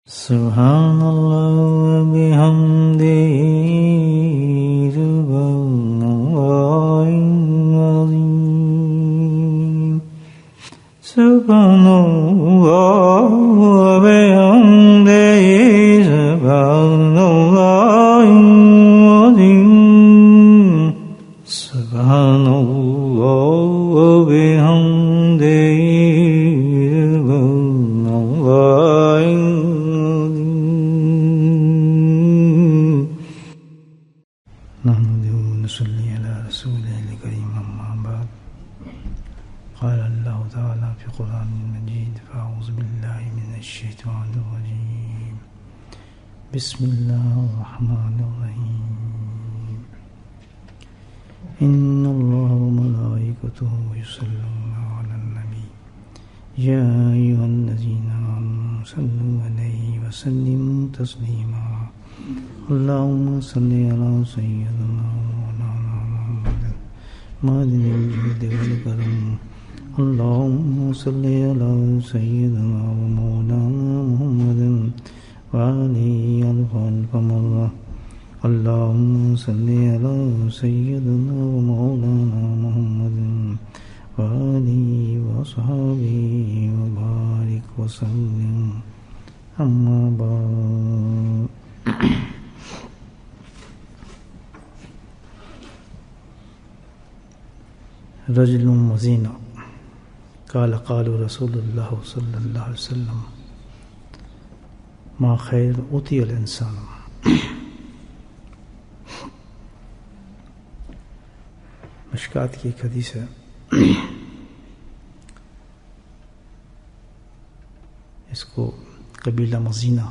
سبحان اللہ وبحمدہ سبحان اللہ العظیم سبحان اللہ وبحمدہ سبحان اللہ العظیم سبحان اللہ وبحمدہ قال الله تعالى في القرآن المجيد فأعوذ بالله من الشيطان الرجيم بسم الله الرحمن الرحيم إن الله وملائكته يصلون على النبي يا أيها الذين آمنوا صلوا عليه وسلموا تسليما اللهم صل على سيدنا ومولانا محمد مالك الجود والكرم اللهم صل على سيدنا ومولانا محمد وعليه ألف مرة اللهم صل على سيدنا ومولانا محمد وعليه وصحبه وبارك وسلم أما بعد رجل وزينة قال رسول الله صلى الله عليه وسلم ما خير أوتي الإنسان مشکات کی ایک حدیث ہے، اس کو قبیلہ مزینہ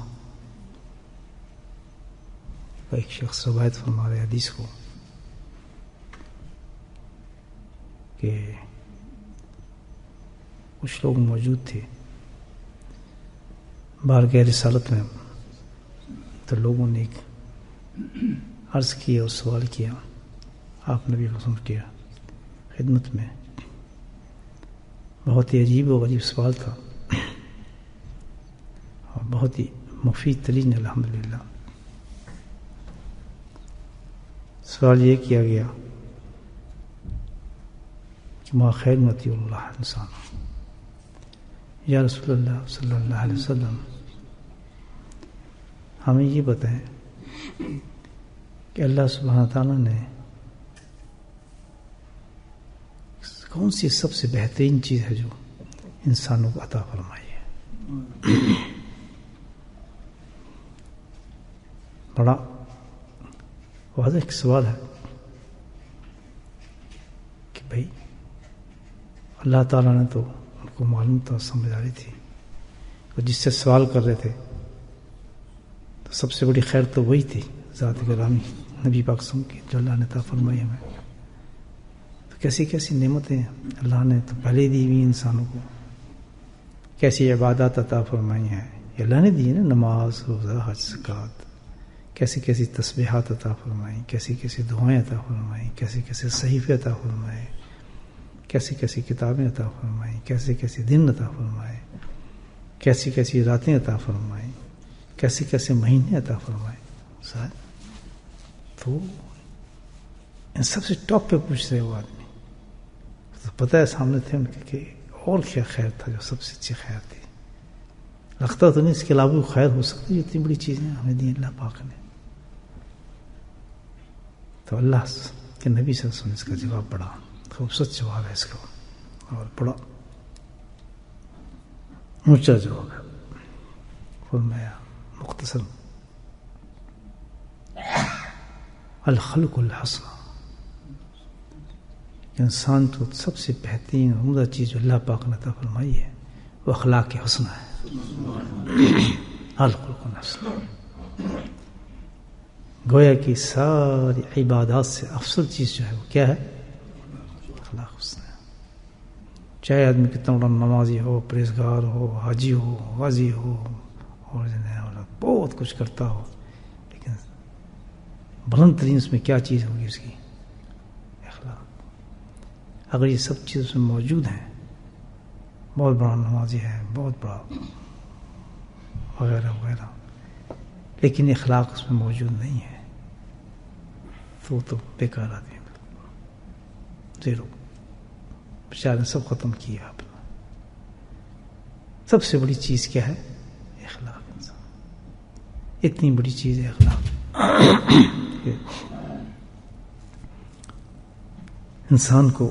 کا ایک شخص روایت فرما رہے حدیث کو کہ کچھ لوگ موجود تھے بارگاہ رسالت میں، تو لوگوں نے ایک عرض کیا اور سوال کیا آپ نبی رسول کیا خدمت میں، بہت ہی عجیب و غریب سوال تھا اور بہت ہی مفید ترین الحمدللہ۔ سوال یہ کیا گیا کہ ما خیر متی اللہ انسان، یا رسول اللہ صلی اللہ علیہ وسلم ہمیں یہ بتائیں کہ اللہ سبحانہ تعالیٰ نے کون سی سب سے بہترین چیز ہے جو انسانوں کو عطا فرمائی ہے۔ بڑا واضح سوال ہے کہ بھائی اللہ تعالیٰ نے تو ان کو معلوم تھا، سمجھداری تھی، اور جس سے سوال کر رہے تھے تو سب سے بڑی خیر تو وہی تھی ذات گرامی نبی پاک صلی اللہ علیہ وسلم کی جو اللہ نے عطا فرمائی ہمیں۔ تو کیسی کیسی نعمتیں اللہ نے تو پہلے دی ہوئی انسانوں کو، کیسی عبادات عطا فرمائی ہیں یہ اللہ نے دی ہے نا، نماز روزہ حج زکوٰۃ، کیسی کیسی تسبیحات عطا فرمائیں، کیسی کیسی دعائیں عطا فرمائیں، کیسے کیسے صحیفے عطا فرمائیں، کیسی کیسی کتابیں عطا فرمائیں، کیسے کیسے دن عطا فرمائیں، کیسی کیسی راتیں عطا فرمائیں، کیسے کیسے مہینے عطا فرمائیں۔ تو ان سب سے ٹاپ پہ پوچھ رہے وہ آدمی، تو پتہ ہے سامنے تھے ان کے کہ اور کیا خیر تھا جو سب سے اچھی خیر تھی، لگتا تو نہیں اس کے علاوہ خیر ہو سکتی، اتنی بڑی چیزیں ہمیں دی اللہ پاک نے۔ تو اللہ کے نبی صلی اللہ علیہ وسلم اس کا جواب بڑا خوبصورت جواب ہے اس کا، اور بڑا اونچا جواب ہے، فرمایا مختصر الخلق الحسن، انسان تو سب سے بہترین عمدہ چیز جو اللہ پاک نے عطا فرمائی ہے وہ اخلاق حسنہ ہے۔ الخلق الحسن گویا کہ ساری عبادات سے افضل چیز جو ہے وہ کیا ہے؟ اخلاق حسن ہے۔ چاہے آدمی کتنا بڑا نمازی ہو، پرہیزگار ہو، حاجی ہو، غازی ہو، اور بہت کچھ کرتا ہو، لیکن بلند ترین اس میں کیا چیز ہوگی؟ اس کی اخلاق۔ اگر یہ سب چیز اس میں موجود ہیں، بہت بڑا نمازی ہے، بہت بڑا وغیرہ وغیرہ، لیکن اخلاق اس میں موجود نہیں ہے تو بیکار آدمی ہے، زیرو، بیچارے سب ختم کیا آپ نے۔ سب سے بڑی چیز کیا ہے؟ اخلاق۔ اتنی بڑی چیز ہے اخلاق، انسان کو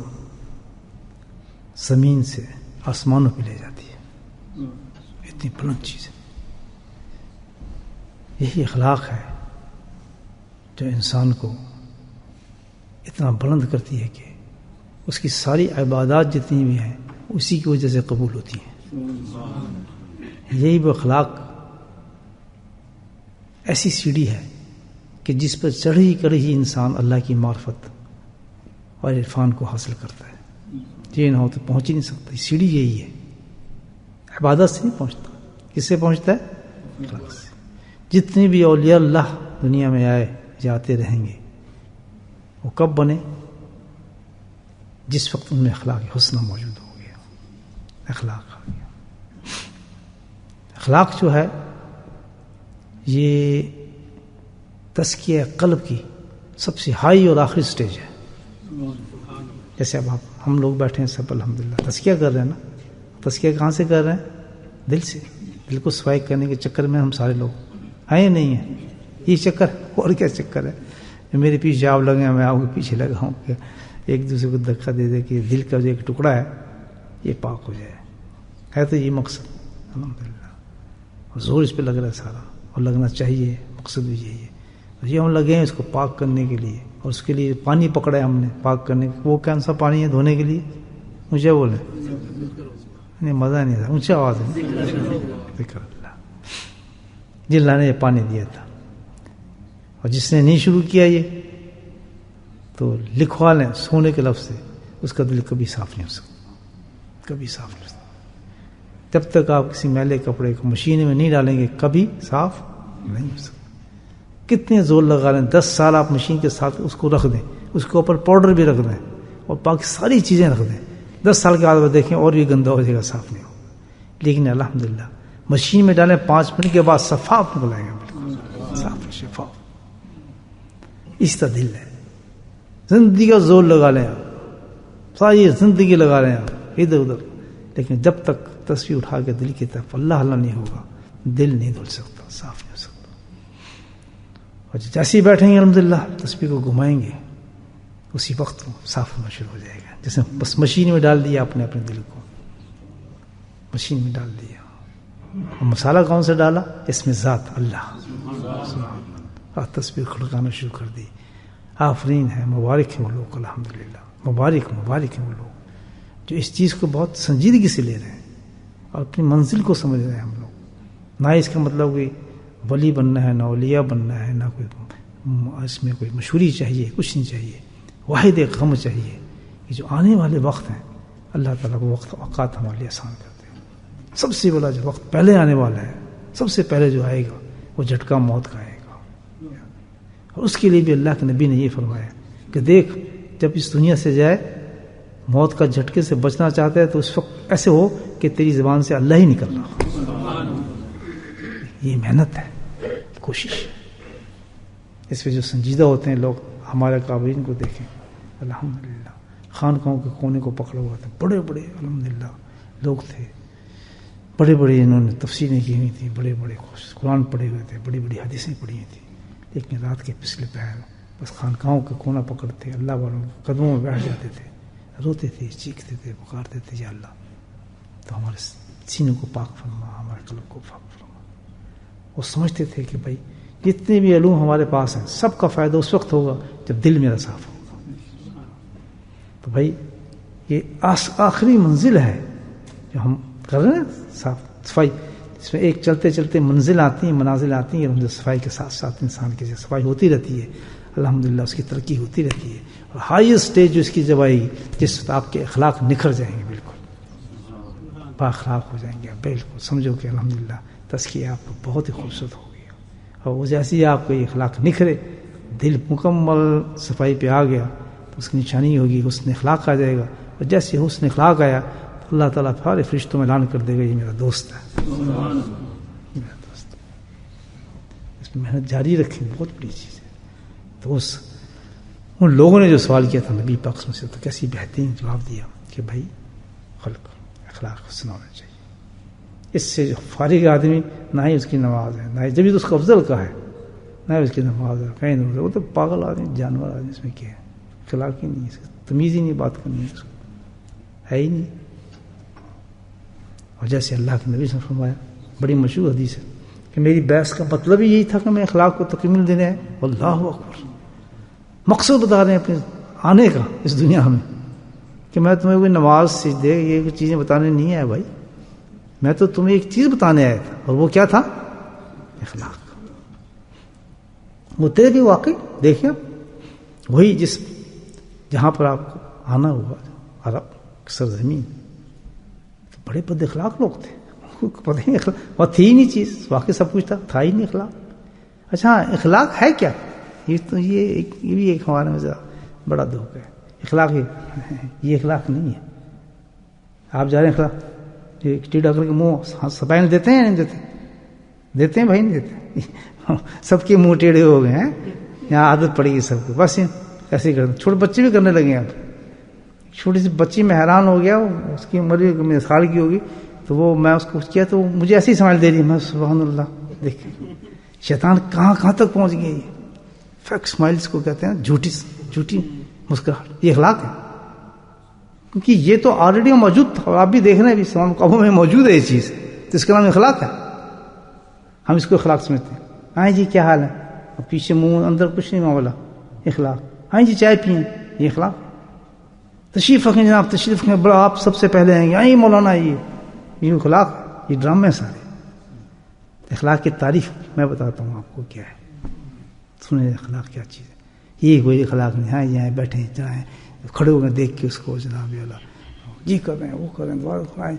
زمین سے آسمانوں پہ لے جاتی ہے، اتنی بلند چیز ہے۔ یہی اخلاق ہے جو انسان کو اتنا بلند کرتی ہے کہ اس کی ساری عبادات جتنی بھی ہیں اسی کی وجہ سے قبول ہوتی ہیں۔ یہی وہ اخلاق ایسی سیڑھی ہے کہ جس پر چڑھی کڑھی ہی انسان اللہ کی معرفت اور عرفان کو حاصل کرتا ہے۔ یہ نہ ہو تو پہنچ ہی نہیں سکتا۔ سیڑھی یہی ہے، عبادت سے نہیں پہنچتا۔ کس سے پہنچتا ہے؟ اخلاق سے۔ جتنے بھی اولیاء اللہ دنیا میں آئے جاتے رہیں گے، وہ کب بنے؟ جس وقت ان میں اخلاق حسنہ موجود ہو گیا، اخلاق آ گیا۔ اخلاق جو ہے یہ تزکیہ قلب کی سب سے ہائی اور آخری سٹیج ہے۔ جیسے اب ہم لوگ بیٹھے ہیں سب الحمدللہ تزکیہ کر رہے ہیں نا، تزکیہ کہاں سے کر رہے ہیں؟ دل سے۔ دل کو صفائی کرنے کے چکر میں ہم سارے لوگ ہیں نہیں ہیں، یہ چکر اور کیا چکر ہے؟ میرے پیچھے آپ لگے ہیں، میں آپ کے پیچھے لگا ہوں کہ ایک دوسرے کو دھکا دے دے کہ دل کا جو ایک ٹکڑا ہے یہ پاک ہو جائے، ہے تو یہ مقصد الحمدللہ، اور زور اس پہ لگ رہا ہے سارا، اور لگنا چاہیے، مقصد بھی یہی ہے۔ اور یہ ہم لگے ہیں اس کو پاک کرنے کے لیے، اور اس کے لیے پانی پکڑا ہے ہم نے پاک کرنے کے۔ وہ کون سا پانی ہے دھونے کے لیے؟ مجھے بولے نہیں، مزہ نہیں تھا، اونچا آواز ہے، ذکر اللہ۔ جن اللہ نے یہ پانی دیا تھا، اور جس نے نہیں شروع کیا یہ تو لکھوا لیں سونے کے لفظ سے، اس کا دل کبھی صاف نہیں ہو سکتا، کبھی صاف نہیں ہو سکتا۔ جب تک آپ کسی میلے کپڑے کو مشین میں نہیں ڈالیں گے کبھی صاف نہیں ہو سکتا۔ کتنے زور لگا لیں، 10 سال آپ مشین کے ساتھ اس کو رکھ دیں، اس کے اوپر پاؤڈر بھی رکھ دیں اور باقی ساری چیزیں رکھ دیں، 10 سال کے بعد دیکھیں اور بھی گندا ہو جائے گا، صاف نہیں ہوگا۔ لیکن الحمدللہ مشین میں ڈالیں 5 منٹ کے بعد صفاف نکل آئے گا، بالکل صاف شفاف۔ اس طرح دل ہے، زندگی کا زور لگا لیں آپ، ساری زندگی لگا لیں آپ ادھر ادھر، لیکن جب تک تصویر اٹھا کے دل کی طرف اللہ اللہ نہیں ہوگا، دل نہیں دھل سکتا، صاف نہیں ہو سکتا۔ اور جیسے ہی بیٹھیں گے الحمدللہ تصویر کو گھمائیں گے، اسی وقت صاف ہونا شروع ہو جائے گا۔ جیسے بس مشین میں ڈال دیا آپ نے اپنے دل کو، مشین میں ڈال دیا، اور مسالہ کون سے ڈالا؟ اس میں ذات اللہ، اور تصویر کھڑکانا شروع کر دی۔ آفرین ہے، مبارک ہے وہ لوگ، الحمدللہ مبارک مبارک ہیں وہ لوگ جو اس چیز کو بہت سنجیدگی سے لے رہے ہیں اور اپنی منزل کو سمجھ رہے ہیں۔ ہم لوگ نہ اس کا مطلب کہ ولی بننا ہے، نہ اولیاء بننا ہے، نہ کوئی اس میں کوئی مشہوری چاہیے، کچھ نہیں چاہیے، واحد ایک غم چاہیے کہ جو آنے والے وقت ہیں اللہ تعالیٰ کو اوقات ہمارے لیے آسان کرتے ہیں۔ سب سے بڑا جو وقت پہلے آنے والا ہے، سب سے پہلے جو آئے گا وہ جھٹکا موت کا آئے گا، اور اس کے لیے بھی اللہ کے نبی نے یہ فرمایا کہ دیکھ جب اس دنیا سے جائے، موت کا جھٹکے سے بچنا چاہتا ہے تو اس وقت ایسے ہو کہ تیری زبان سے اللہ ہی نکل رہا۔ یہ محنت ہے، کوشش ہے۔ اس پہ جو سنجیدہ ہوتے ہیں لوگ، ہمارے قابلین کو دیکھیں الحمدللہ، خانقاہوں کے کونے کو پکڑے ہوئے تھے، بڑے بڑے الحمدللہ لوگ تھے، بڑے بڑے انہوں نے تفسیریں کی ہوئی تھیں، بڑے بڑے قرآن پڑھے ہوئے تھے، بڑی بڑی حدیثیں پڑھی ہوئی تھیں، لیکن رات کے پچھلے پہر بس خانقاہوں کا کونا پکڑتے اللہ والوں کے قدموں میں بیٹھ جاتے تھے، روتے تھے، چیختے تھے، پکارتے تھے یا اللہ تو ہمارے سینوں کو پاک فرما، ہمارے قلب کو پاک فرما۔ وہ سمجھتے تھے کہ بھائی جتنے بھی علوم ہمارے پاس ہیں سب کا فائدہ اس وقت ہوگا جب دل میرا صاف ہوگا۔ تو بھائی یہ آخری منزل ہے جو ہم کر رہے ہیں، صفائی، اس میں ایک چلتے چلتے منزل آتی ہیں، منازل آتی ہیں، اور صفائی کے ساتھ ساتھ انسان کی صفائی ہوتی رہتی ہے، الحمدللہ اس کی ترقی ہوتی رہتی ہے، اور ہائیسٹ اسٹیج جو اس کی جب آئے گی جس وقت آپ کے اخلاق نکھر جائیں گے، بالکل با اخلاق ہو جائیں گے، بالکل سمجھو کہ الحمدللہ تزکیہ آپ کو بہت ہی خوبصورت ہو گیا، اور وہ جیسے ہی آپ کو یہ اخلاق نکھرے، دل مکمل صفائی پہ آ گیا تو اس کی نشانی ہوگی حسن اخلاق آ جائے گا، اور جیسے حسن اخلاق آیا اللہ تعالیٰ سارے فرشتوں میں اعلان کر دے گا یہ میرا دوست ہے، میرا دوست۔ محنت جاری رکھیں بہت بڑی چیز ہے. تو ان لوگوں نے جو سوال کیا تھا نبی پاک صلی اللہ علیہ وسلم سے، تو کیسی بہترین جواب دیا کہ بھائی خلق اخلاق حسن ہونا چاہیے. اس سے جو فارغ آدمی نہ ہی اس کی نماز ہے، نہ ہی جبھی تو اس کو افضل کا ہے، نہ ہی اس کی نماز ہے، کہیں نہیں. وہ تو پاگل آدمی، جانور آدمی، اس میں کیا ہے؟ اخلاق ہی نہیں، اس کی تمیز ہی نہیں بات کرنی ہے، اس کو ہے ہی نہیں. اور جیسے اللہ کے نبی سے فرمایا، بڑی مشہور حدیث ہے کہ میری بحث کا مطلب ہی یہی تھا کہ میں اخلاق کو تکمیل دینے ہے. اللہ اکبر، مقصد بتا رہے ہیں اپنے آنے کا اس دنیا میں کہ میں تمہیں کوئی نماز سجدے یہ چیزیں بتانے نہیں آیا بھائی، میں تو تمہیں ایک چیز بتانے آیا تھا، اور وہ کیا تھا؟ اخلاق. وہ تیرے بھی واقعی دیکھیں وہی جس جہاں پر آپ کو آنا ہوا عرب سرزمین، تو بڑے بد اخلاق لوگ تھے، پتہ ہی نہیں اخلاق، اور تھی ہی نہیں چیز، واقعی سب کچھ تھا ہی نہیں اخلاق. اچھا اخلاق ہے کیا؟ یہ تو یہ بھی ایک ہمارے میں بڑا دکھ ہے. اخلاق یہ اخلاق نہیں ہے. آپ جا رہے ہیں اخلاق، یہ ٹیڑا کر کے منہ صفائی دیتے ہیں یا نہیں دیتے؟ دیتے ہیں بھائی، نہیں دیتے. سب کے منہ ٹیڑھے ہو گئے ہیں، یہاں عادت پڑی گئی سب کو، بس ایسے ہی کرتے. چھوٹے بچے بھی کرنے لگے ہیں. آپ چھوٹی سی بچی میں حیران ہو گیا، اس کی عمر بھی سال کی ہوگی، تو وہ میں اس کو کیا تو مجھے ایسے ہی سمجھ دے رہی ہے. میں سبحان اللہ، دیکھ شیطان کہاں تک پہنچ گیا. یہ فیک اسمائلس کو کہتے ہیں، جھوٹی مسکراہٹ. یہ اخلاق ہے، کیونکہ یہ تو آلریڈی موجود تھا، اور آپ بھی دیکھ رہے ہیں ابھی تمام قوموں میں موجود ہے یہ چیز، تو اس کا نام اخلاق ہے. ہم اس کو اخلاق سمجھتے ہیں. ہاں جی کیا حال ہے، اور پیچھے منہ اندر کچھ نہیں معاملہ. اخلاق. ہاں جی چائے پئیں، یہ اخلاق. تشریف رکھیں جناب، تشریف رکھیں، بڑا آپ سب سے پہلے آئیں گے، آئیں مولانا. یہ اخلاق، یہ ڈرامے سارے. اخلاق کی تعریف میں بتاتا ہوں آپ کو کیا ہے. سنیں اخلاق کیا چیز ہے. یہ کوئی اخلاق نہیں. ہاں یہاں بیٹھیں جائیں کھڑے ہو گئے دیکھ کے اس کو، جناب اللہ جی کر رہے ہیں، وہ کر رہے ہیں، دوبارہ کھائیں،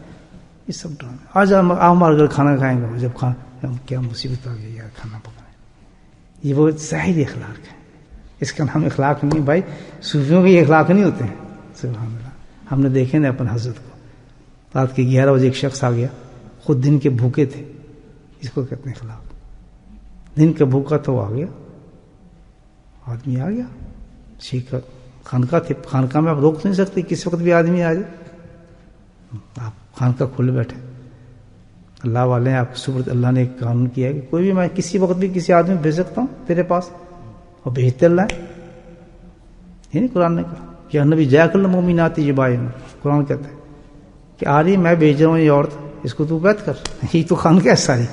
یہ سب ڈرامے. آج آپ ہمارے گھر کھانا کھائیں گے، جب کیا مصیبت آ گئی یار، کھانا پکائیں. یہ وہ ظاہری اخلاق ہے، اس کا نام اخلاق نہیں بھائی. صوفیوں کے یہ اخلاق نہیں ہوتے ہیں. سبحان اللہ. ہم نے دیکھے نا اپن حضرت کو، رات کے 11 بجے ایک شخص آ گیا، خود دن کے بھوکے تھے. اس کو کہتے ہیں اخلاق. دن کا بھوکا تو آ گیا آدمی، آ گیا ٹھیک ہے. خانقاہ تھے، خانقاہ میں آپ روک نہیں سکتے، کس وقت بھی آدمی آ جائے. آپ خانقاہ کھلے بیٹھے، اللہ والے ہیں آپ کی صورت. اللہ نے ایک قانون کیا ہے کہ کوئی بھی میں کسی وقت بھی کسی آدمی بھیج سکتا ہوں تیرے پاس، اور بھیجتے اللہ ہے. یہ نہیں قرآن نے کہا کہ نبی جا کر مومنات یبائن. قرآن کہتا ہے کہ آ رہی میں بھیج رہا ہوں یہ عورت، اس کو تو بیعت کر. یہ تو خانقاہ ہے ساری.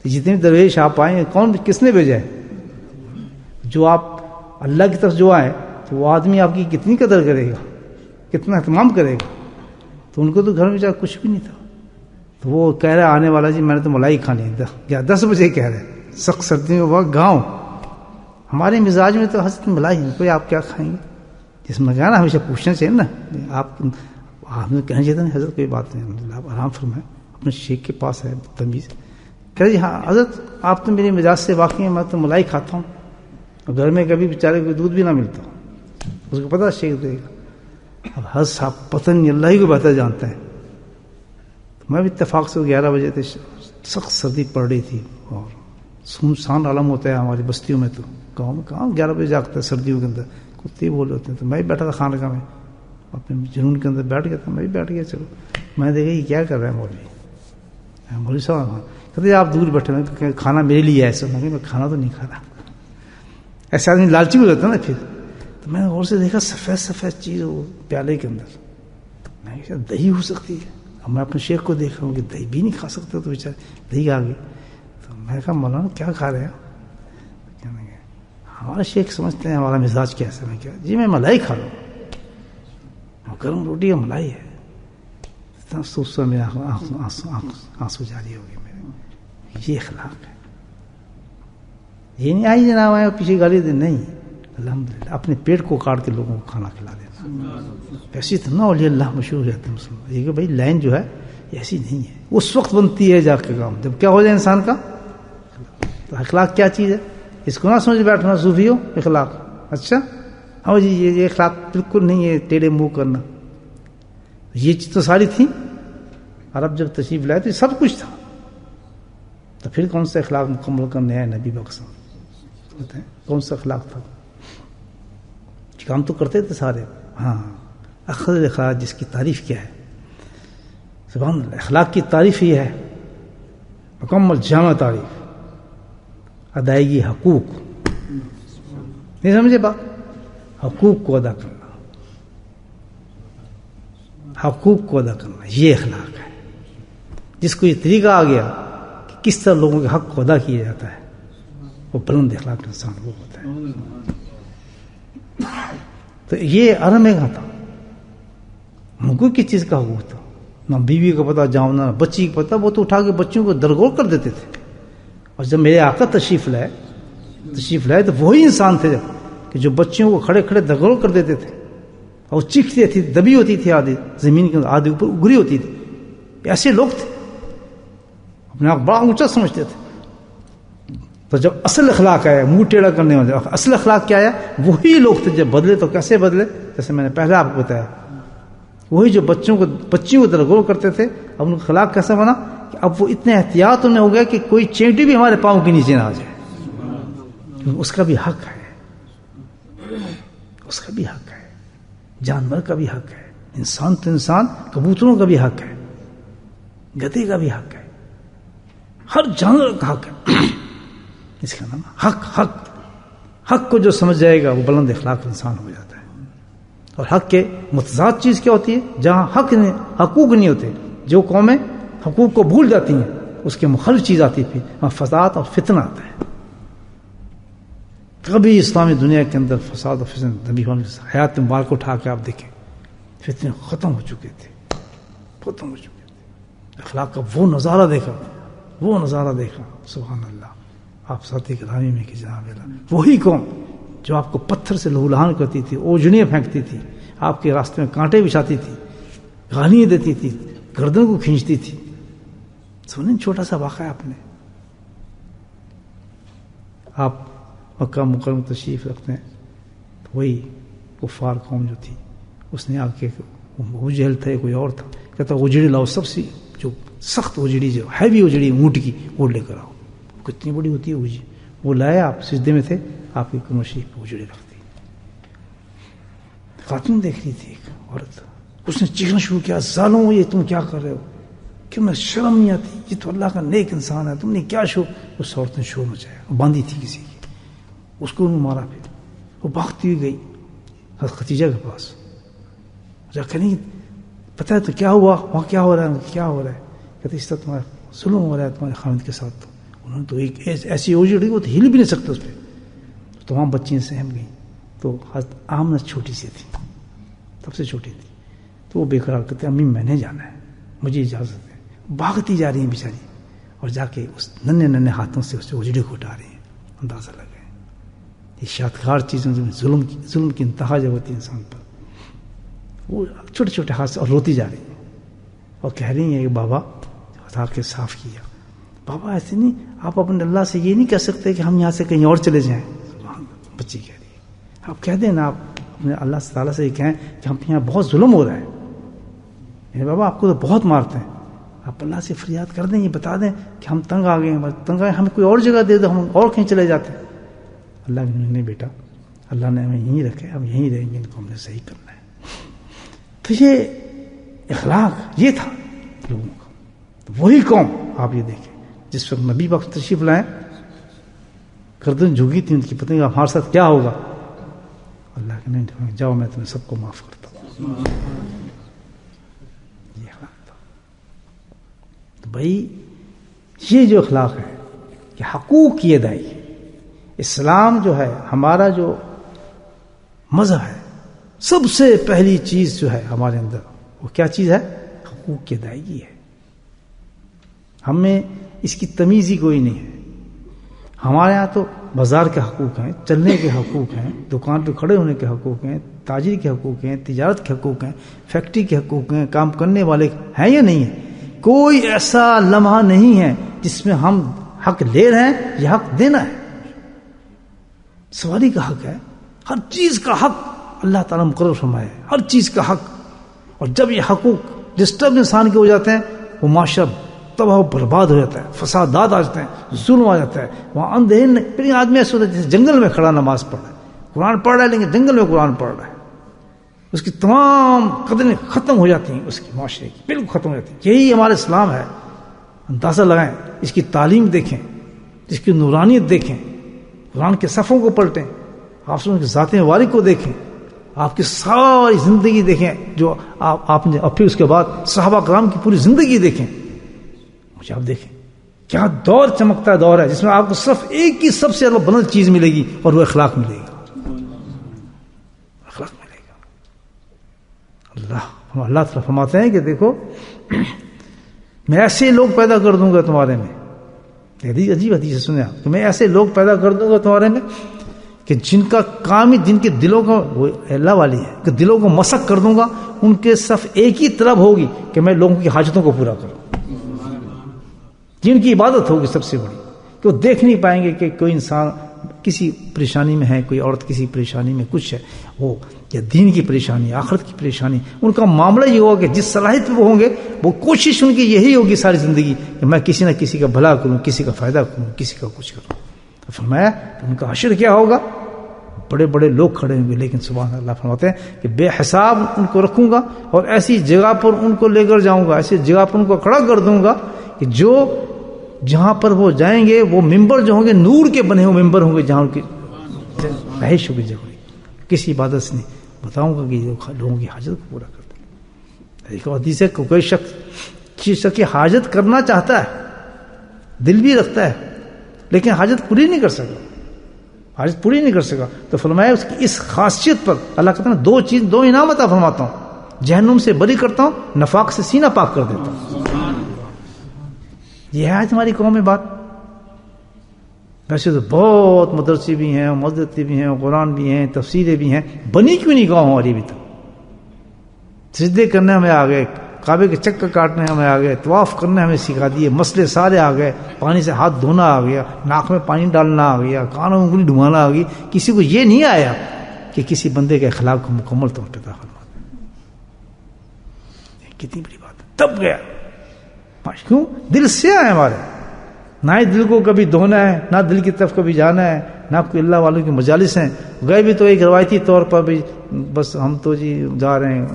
جتنے درویش آپ آئے، کون کس نے بھیجا ہے؟ جو آپ اللہ کی طرف جو آئے، تو وہ آدمی آپ کی کتنی قدر کرے گا، کتنا اہتمام کرے گا. تو ان کو تو گھر میں جا کچھ بھی نہیں تھا. تو وہ کہہ رہا آنے والا جی میں نے تو ملائی کھانی ہے، 10 بجے کہہ رہے، سخت سردیوں کے وقت گاؤں. ہمارے مزاج میں تو حضرت ملائی ہے، کوئی آپ کیا کھائیں گے؟ جس میں کہا نا ہمیشہ پوچھنا چاہیے نا. آپ نے کہنا چاہیے نا حضرت کوئی بات نہیں، الحمدللہ آپ آرام فرمائیں، اپنے شیخ کے پاس ہے تمیز. کہہ جی ہاں حضرت آپ تو میرے مزاج سے واقعی ہیں، میں تو ملائی کھاتا ہوں، اور گھر میں کبھی بیچارے کو دودھ بھی نہ ملتا، اس کو پتہ شیخ دے گا. اب حضرت صاحب پتہ نہیں اللہ ہی کو بہتر جانتا ہے. میں بھی اتفاق سے 11 بجے تھے، سخت سردی پڑ رہی تھی، اور سنسان عالم ہوتا ہے ہماری بستیوں میں. تو گاؤں میں کہاں 11 بجے جاگتا ہے سردیوں کے اندر، کتے بولے ہوتے ہیں. تو میں بھی بیٹھا تھا خانقاہ میں، اپنے جنون کے اندر بیٹھ گیا تھا. میں بھی بیٹھ گیا. چلو میں دیکھا یہ کیا کر رہا ہے مولوی صاحب. کہتے آپ دور بیٹھے ہوئے، کھانا میرے لیے ایسا. میں کھانا تو نہیں کھا رہا. ایسے آدمی لالچی ہو جاتا ہے نا پھر. تو میں نے غور سے دیکھا سفید سفید چیز وہ پیالے کے اندر. میں کہا دہی ہو سکتی ہے. اب میں اپنے شیخ کو دیکھ رہا ہوں کہ دہی بھی نہیں کھا سکتے، تو بیچارے دہی آ گئی. تو میں نے کہا مولانا کیا کھا رہے ہیں؟ ہمارے شیخ سمجھتے ہیں ہمارا مزاج کیسا. میں کیا جی میں ملائی کھا رہا ہوں، گرم روٹی کا ملائی ہے. اتنا افسوس ہوا، میرا آنسو جاری ہو گئے میرے. یہ اخلاق ہے. یہ نہیں آئی جناب آئے پیچھے گالی دے، نہیں. الحمدللہ اپنے پیٹ کو کاٹ کے لوگوں کو کھانا کھلا دینا. ایسی تو نہ اولیاء اللہ مشہور رہتے ہیں مسلمان. یہ کہ بھائی لائن جو ہے ایسی نہیں ہے، اس وقت بنتی ہے جا کے کام جب کیا ہو جائے انسان کا. تو اخلاق کیا چیز ہے، اس کو نہ سمجھ بیٹھنا صوفیوں. اخلاق اچھا ہاں جی یہ اخلاق بالکل نہیں ہے ٹیڑھے منہ کرنا. یہ چیز تو ساری تھی. عرب جب تشریف لائے تو سب کچھ تھا. تو پھر کون سا اخلاق مکمل کرنے آئے نبی بخش؟ کون سا اخلاق تھا؟ کام تو کرتے تھے سارے. ہاں اخلاق اخلاق جس کی تعریف کیا ہے, سبحان اللہ, اخلاق کی تعریف یہ ہے مکمل جامع تعریف, ادائیگی حقوق. نہیں سمجھے بات؟ حقوق کو ادا کرنا, حقوق کو ادا کرنا, یہ اخلاق ہے. جس کو یہ طریقہ آ گیا کہ کس طرح لوگوں کے حق کو ادا کیا جاتا ہے, وہ بلند اخلاق انسان وہ ہوتا ہے. تو یہ عرب میں کہاں تھا, ان کو کس چیز کا حقوق تھا؟ نہ بیوی کو پتا, جاؤں نہ بچی کو پتا, وہ تو اٹھا کے بچوں کو درگور کر دیتے تھے. اور جب میرے آقا تشریف لائے تو وہی انسان تھے کہ جو بچوں کو کھڑے کھڑے درگور کر دیتے تھے, اور چیختے تھے, دبی ہوتی تھی آدھی زمین کے آدھی اوپر اگری ہوتی تھی. ایسے لوگ تھے, اپنے آپ بڑا اونچا سمجھتے تھے. تو جب اصل اخلاق آیا, منہ ٹیڑھا کرنے والے, اصل اخلاق کیا آیا, وہی لوگ تھے. جب بدلے تو کیسے بدلے؟ جیسے میں نے پہلے آپ کو بتایا, وہی جو بچیوں کو درگور کرتے تھے, اب ان کا اخلاق کیسا بنا کہ اب وہ اتنے احتیاط انہیں ہو گیا کہ کوئی چینٹی بھی ہمارے پاؤں کے نیچے نہ آ جائے. اس کا بھی حق ہے, اس کا بھی حق ہے, جانور کا بھی حق ہے, انسان تو انسان, کبوتروں کا بھی حق ہے, گدھے کا بھی حق ہے, ہر جانور کا حق ہے. اس کا نام حق کو جو سمجھ جائے گا وہ بلند اخلاق انسان ہو جاتا ہے. اور حق کے متضاد چیز کیا ہوتی ہے؟ جہاں حقوق نہیں ہوتے, جو قومیں حقوق کو بھول جاتی ہیں, اس کے مخالف چیز آتی ہے, پھر فساد اور فتنہ آتا ہے. کبھی اسلامی دنیا کے اندر فساد اور فتنہ نبی حیات مبارک کو اٹھا کے آپ دیکھیں, فتنے ختم ہو چکے تھے. اخلاق کا وہ نظارہ دیکھا, سبحان اللہ. آپ ساتھی گرامی میں کہ جناب اللہ, وہی قوم جو آپ کو پتھر سے لہولہان کرتی تھی, اوجھنیاں پھینکتی تھی, آپ کے راستے میں کانٹے بچھاتی تھی, گالیاں دیتی تھی, گردن کو کھینچتی تھی. سنیں چھوٹا سا واقعہ آپ مکہ مکرمہ تشریف رکھتے ہیں, تو وہی کفار قوم جو تھی, اس نے آ کے, ابو جہل تھے, کوئی اور تھا, کہتا اجڑی لاؤ, سب سے جو سخت اجڑی, جو ہیوی اجڑی اونٹ کی, وہ لے کر آؤ. کتنی بڑی ہوتی ہے اجڑی, وہ لایا, آپ سجدے میں تھے, آپ کی کمر شریف پہ اجڑی رکھ دی. خاتون دیکھ رہی تھی, ایک عورت, اس نے چیخنا شروع کیا, ظالمو یہ تم کیا کر رہے ہو, کیوں میں شرم نہیں آتی, یہ تو اللہ کا نیک انسان ہے, تم نے کیا اس عورت نے شور مچایا, باندھی تھی کسی کی, اس کو مارا. پھر وہ بھاگتی ہوئی گئی حضرت ختیجہ کے پاس, جا کہ نہیں پتہ ہے تو کیا ہوا, وہاں کیا ہو رہا ہے, کہتے اس طرح تمہارا ظلم ہو رہا ہے تمہارے خاوند کے ساتھ. انہوں نے تو ایک ایسی اوجڑی, وہ تو ہل بھی نہیں سکتے اس پہ. تو تمام بچیاں سہم گئیں. تو حضرت آمنہ چھوٹی سی تھی, سب سے چھوٹی تھی, تو وہ بے قرار کرتے, امی میں نے جانا ہے, مجھے اجازت ہے. بھاگتی جا رہی ہیں بیچاری, اور جا کے اس ننھے ہاتھوں سے اس اجڑی کو اٹھا رہی ہیں. اندازہ لگے یہ شاطکار چیزوں میں ظلم کی انتہا جب ہوتی ہے انسان پر, وہ چھوٹے چھوٹے ہاتھ سے, اور روتی جا رہی ہیں, اور کہہ رہی ہیں کہ بابا ہٹا کے صاف کیا. بابا ایسے نہیں, آپ اپنے اللہ سے یہ نہیں کہہ سکتے کہ ہم یہاں سے کہیں اور چلے جائیں. بچی کہہ رہی ہے, آپ کہہ دیں نا, آپ اپنے اللہ تعالیٰ سے یہ کہیں کہ ہم یہاں بہت ظلم ہو رہا ہے, بابا آپ کو تو بہت مارتے ہیں, آپ اللہ سے فریاد کر دیں, یہ بتا دیں کہ ہم تنگ آ گئے ہیں, ہمیں کوئی اور جگہ دے دو, ہم اور کہیں چلے جاتے ہیں. اللہ نے نہیں بیٹا, اللہ نے ہمیں یہیں رکھے, ہم یہیں رہیں گے, ان کو ہم نے صحیح کرنا ہے. تو یہ اخلاق یہ تھا لوگوں کا. وہی قوم آپ یہ دیکھیں جس وقت نبی پاک تشریف لائیں, گردن جھکی تھی ان کی, پتہ نہیں ہمارے ساتھ کیا ہوگا. اللہ کے نہیں, جاؤ میں تمہیں سب کو معاف کرتا ہوں. یہ اخلاق تھا. تو بھائی یہ جو اخلاق ہے کہ حقوق کی ادائیگی, اسلام جو ہے, ہمارا جو مذہب ہے, سب سے پہلی چیز جو ہے ہمارے اندر, وہ کیا چیز ہے؟ حقوق کی ادائیگی ہے. ہمیں اس کی تمیز ہی کوئی نہیں ہے. ہمارے ہاں تو بازار کے حقوق ہیں, چلنے کے حقوق ہیں, دکان پہ کھڑے ہونے کے حقوق ہیں, تاجری کے حقوق ہیں, تجارت کے حقوق ہیں, فیکٹری کے حقوق ہیں, کام کرنے والے ہیں یا نہیں ہیں. کوئی ایسا لمحہ نہیں ہے جس میں ہم حق لے رہے ہیں, یہ حق دینا ہے. سواری کا حق ہے, ہر چیز کا حق اللہ تعالیٰ مقرر فرمایا ہے, ہر چیز کا حق. اور جب یہ حقوق ڈسٹرب انسان کے ہو جاتے ہیں, وہ معاشرہ تباہ و برباد ہو جاتا ہے، فسادات آ جاتے ہیں، ظلم آ جاتا ہے. وہاں اندھیر پھر آدمی ایسا ہوتا ہے جیسے جنگل میں کھڑا نماز پڑھ رہا ہے، قرآن پڑھ رہا ہے لیکن جنگل میں قرآن پڑھ رہا ہے. اس کی تمام قدریں ختم ہو جاتی ہیں، اس کی معاشرے کی بالکل ختم ہو جاتی ہیں. یہی ہمارا اسلام ہے. اندازہ لگائیں، اس کی تعلیم دیکھیں، اس کی نورانیت دیکھیں، قرآن کے صفوں کو پلٹیں، آپ ان کی ذات مبارک کو دیکھیں، آپ کی ساری زندگی دیکھیں جو آپ نے، اور پھر اس کے بعد صحابہ کرام کی پوری زندگی دیکھیں. مجھے آپ دیکھیں کیا دور چمکتا دور ہے جس میں آپ کو صرف ایک ہی سب سے بلند چیز ملے گی اور وہ اخلاق ملے گا. اخلاق ملے گا. اللہ تعالیٰ فرماتے ہیں کہ دیکھو میں ایسے لوگ پیدا کر دوں گا تمہارے میں، عجیب حدیث ہے، سنیں آپ، کہ میں ایسے لوگ پیدا کر دوں گا تمہارے میں کہ جن کا کام ہی، جن کے دلوں کو، وہ اللہ والی ہے کہ دلوں کو مسک کر دوں گا، ان کے صرف ایک ہی طلب ہوگی کہ میں لوگوں کی حاجتوں کو پورا کروں. جن کی عبادت ہوگی سب سے بڑی، کہ وہ دیکھ نہیں پائیں گے کہ کوئی انسان کسی پریشانی میں ہے، کوئی عورت کسی پریشانی میں کچھ ہے، وہ یا دین کی پریشانی، آخرت کی پریشانی. ان کا معاملہ یہ ہوگا کہ جس صلاحیت پہ وہ ہوں گے، وہ کوشش ان کی یہی ہوگی ساری زندگی کہ میں کسی نہ کسی کا بھلا کروں، کسی کا فائدہ کروں، کسی کا کچھ کروں. تو فرمایا ان کا حشر کیا ہوگا؟ بڑے بڑے لوگ کھڑے ہوں گے، لیکن سبحان اللہ فرماتے ہیں کہ بے حساب ان کو رکھوں گا اور ایسی جگہ پر ان کو لے کر جاؤں گا، ایسی جگہ پر ان کو کھڑا کر دوں گا کہ جو جہاں پر وہ جائیں گے وہ ممبر جو ہوں گے نور کے بنے ہوئے ممبر ہوں گے، جہاں ان کی رہائش ہوگی جگہ. کسی عبادت سے نہیں، بتاؤں گا کہ لوگوں کی حاجت کو پورا کرتے ہیں. ایک حدیث ہے کہ کوئی شخص کی حاجت کرنا چاہتا ہے، دل بھی رکھتا ہے، لیکن حاجت پوری نہیں کر سکا، حاجت پوری نہیں کر سکا. تو فرمایا اس کی اس خاصیت پر اللہ کہتا ہے دو انعام عطا فرماتا ہوں، جہنم سے بری کرتا ہوں، نفاق سے سینہ پاک کر دیتا ہوں. یہ ہے آج ہماری قوم میں بات. ویسے تو بہت مدرسے بھی ہیں، مسجد بھی ہیں، قرآن بھی ہیں، تفسیریں بھی ہیں، بنی کیوں نہیں گاؤں ہماری بھی؟ تک سجدے کرنے ہمیں آ گئے، کعبے کے چکر کاٹنے ہمیں آ گئے، طواف کرنے ہمیں سکھا دیے، مسئلے سارے آ گئے، پانی سے ہاتھ دھونا آ گیا، ناک میں پانی ڈالنا آ گیا، کانوں میں انگلی ڈھوانا آ گئی. کسی کو یہ نہیں آیا کہ کسی بندے کے اخلاق کو مکمل طور پہ عطا فرما. کتنی بڑی بات ہے. تب گیا کیوں؟ دل سے آئے ہمارے، نہ ہی دل کو کبھی دھونا ہے، نہ دل کی طرف کبھی جانا ہے، نہ کوئی اللہ والوں کی مجالس ہیں. گئے بھی تو ایک روایتی طور پر بھی بس ہم تو جی جا رہے ہیں،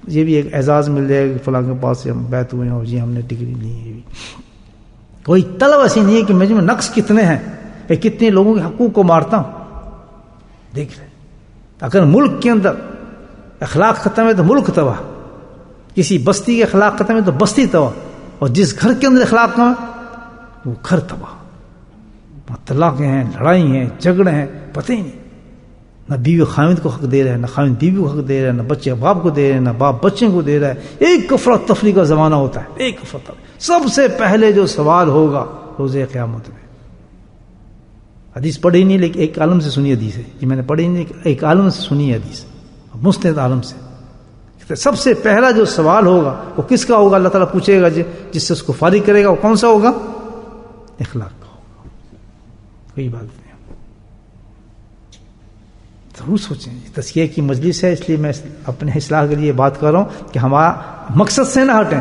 یہ بھی ایک اعزاز مل جائے گا فلاں کے پاس سے ہم بیعت ہوئے ہیں اور جی ہم نے ڈگری لی ہے. کوئی طلب ایسی نہیں ہے کہ مجھ میں نقص کتنے ہیں، کتنے لوگوں کے حقوق کو مارتا ہوں. دیکھ رہے اگر ملک کے اندر اخلاق ختم ہے تو ملک تباہ، کسی بستی کے اخلاق ختم ہے تو بستی تباہ، اور جس گھر کے اندر اخلاق نہ وہ گھر تباہ. طلاقیں ہیں، لڑائی ہیں، جھگڑے ہیں، پتہ ہی نہیں. نہ بیوی خاوند کو حق دے رہا ہے، نہ خاوند بیوی کو حق دے رہا ہے، نہ بچے باپ کو دے رہے ہیں، نہ باپ بچے کو دے رہا ہے. ایک کفرت تفریق کا زمانہ ہوتا ہے، ایک کفرت تفریق. سب سے پہلے جو سوال ہوگا روز قیامت میں، حدیث پڑھی نہیں لیکن ایک عالم سے سنی حدیث ہے، یہ میں نے پڑھی نہیں، ایک عالم سے سنی حدیث، مستند عالم سے. سب سے پہلا جو سوال ہوگا وہ کس کا ہوگا؟ اللہ تعالیٰ پوچھے گا جس سے اس کو فارغ کرے گا، وہ کون سا ہوگا؟ اخلاق کا ہوگا. کوئی بات نہیں، ضرور سوچیں. تزکیہ کی مجلس ہے، اس لیے میں اپنے اصلاح کے لیے بات کر رہا ہوں کہ ہمارا مقصد سے نہ ہٹیں.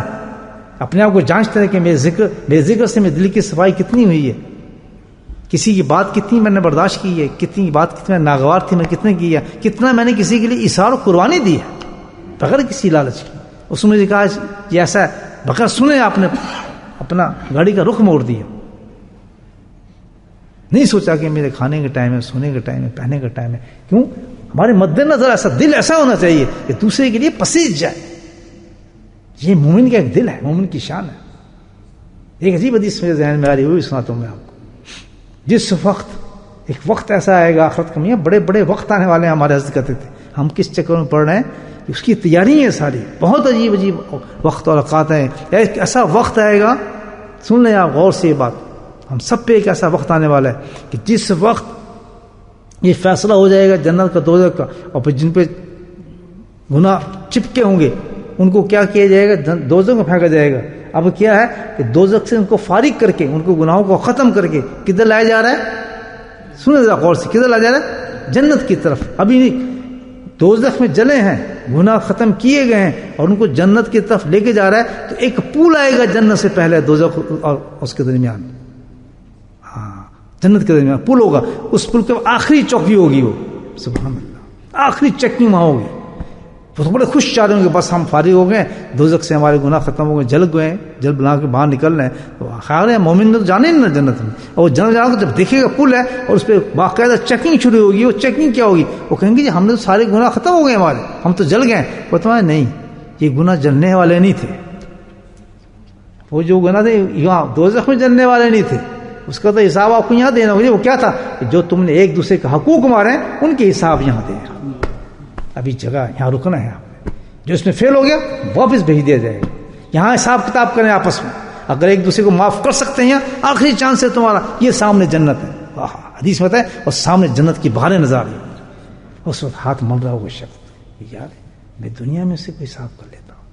اپنے آپ کو جانچتے ہیں کہ میرے ذکر سے میرے دل کی صفائی کتنی ہوئی ہے، کسی کی بات کتنی میں نے برداشت کی ہے، کتنی بات کتنا ناگوار تھی میں کتنے کی ہے، کتنا میں نے کسی کے لیے ایثار و قربانی دی ہے بغیر کسی لالچ کی. اس نے کہا یہ ایسا ہے، بغیر سنے آپ نے اپنا گاڑی کا رخ موڑ دیا. نہیں سوچا کہ میرے کھانے کا ٹائم ہے، سونے کا ٹائم ہے، پہننے کا ٹائم ہے. کیوں؟ ہمارے مد نظر ایسا دل ایسا ہونا چاہیے کہ دوسرے کے لیے پسیج جائے. یہ مومن کا ایک دل ہے، مومن کی شان ہے. ایک عجیب حدیث میرے ذہن میں آ رہی ہوئی سناتا ہوں میں آپ کو. جس وقت ایک وقت ایسا آئے گا آخرت کا، بڑے بڑے وقت آنے والے ہیں. ہمارے حضرت کہتے تھے ہم کس چکر میں پڑھ رہے ہیں، اس کی تیاری ہے ساری. بہت عجیب عجیب وقت اور اوقات ہیں. ایک ایسا وقت آئے گا، سن لیں آپ غور سے یہ بات، ہم سب پہ ایک ایسا وقت آنے والا ہے کہ جس وقت یہ فیصلہ ہو جائے گا جنت کا دوزخ کا، اور پھر جن پہ گناہ چپکے ہوں گے ان کو کیا کیا جائے گا؟ دوزخ میں پھینکا جائے گا. اب کیا ہے کہ دوزخ سے ان کو فارغ کر کے، ان کو گناہوں کو ختم کر کے کدھر لایا جا رہا ہے؟ سنیں ذرا غور سے، کدھر لایا جا رہا ہے؟ جنت کی طرف. ابھی دوزخ میں جلے ہیں، گناہ ختم کیے گئے ہیں اور ان کو جنت کی طرف لے کے جا رہا ہے، تو ایک پل آئے گا جنت سے پہلے دوزخ اور اس کے درمیان، جنت کے درمیان پل ہوگا، اس پل کے آخری چوکی ہوگی وہ، سبحان اللہ، آخری چیکنگ وہاں ہوگی. وہ تو بڑے خوش چاہ رہے ہوں گے بس ہم فارغ ہو گئے، دوزخ سے ہمارے گناہ ختم ہو گئے، جل گئے، جل بنا کے باہر نکل رہے ہیں. تو خیال ہے مومن تو جانے نا جنت میں، اور وہ جنت جانا جب دیکھے گا پل ہے اور اس پہ باقاعدہ چیکنگ شروع ہوگی. وہ چیکنگ کیا ہوگی؟ وہ کہیں گے جی ہم نے تو سارے گناہ ختم ہو گئے ہمارے، ہم تو جل گئے. وہ تمہارے نہیں، یہ گناہ جلنے والے نہیں تھے، وہ جو گناہ تھے یہاں دوزخ میں جلنے والے نہیں تھے، اس کا تو حساب آپ کو یہاں دینا ہوگا. وہ کیا تھا؟ جو تم نے ایک دوسرے کا حقوق مارے ہیں ان کے حساب یہاں دے. ابھی جگہ یہاں رکنا ہے، جو اس میں فیل ہو گیا واپس بھیج دیا جائے گا. یہاں حساب کتاب کریں آپس میں، اگر ایک دوسرے کو معاف کر سکتے ہیں آخری چانس ہے تمہارا. یہ سامنے جنت ہے، حدیث میں بتایا، اور سامنے جنت کی بہاریں نظر آ رہی ہیں. اس وقت ہاتھ مل رہا ہوگا شخص، یار میں دنیا میں سے کوئی حساب کر لیتا ہوں،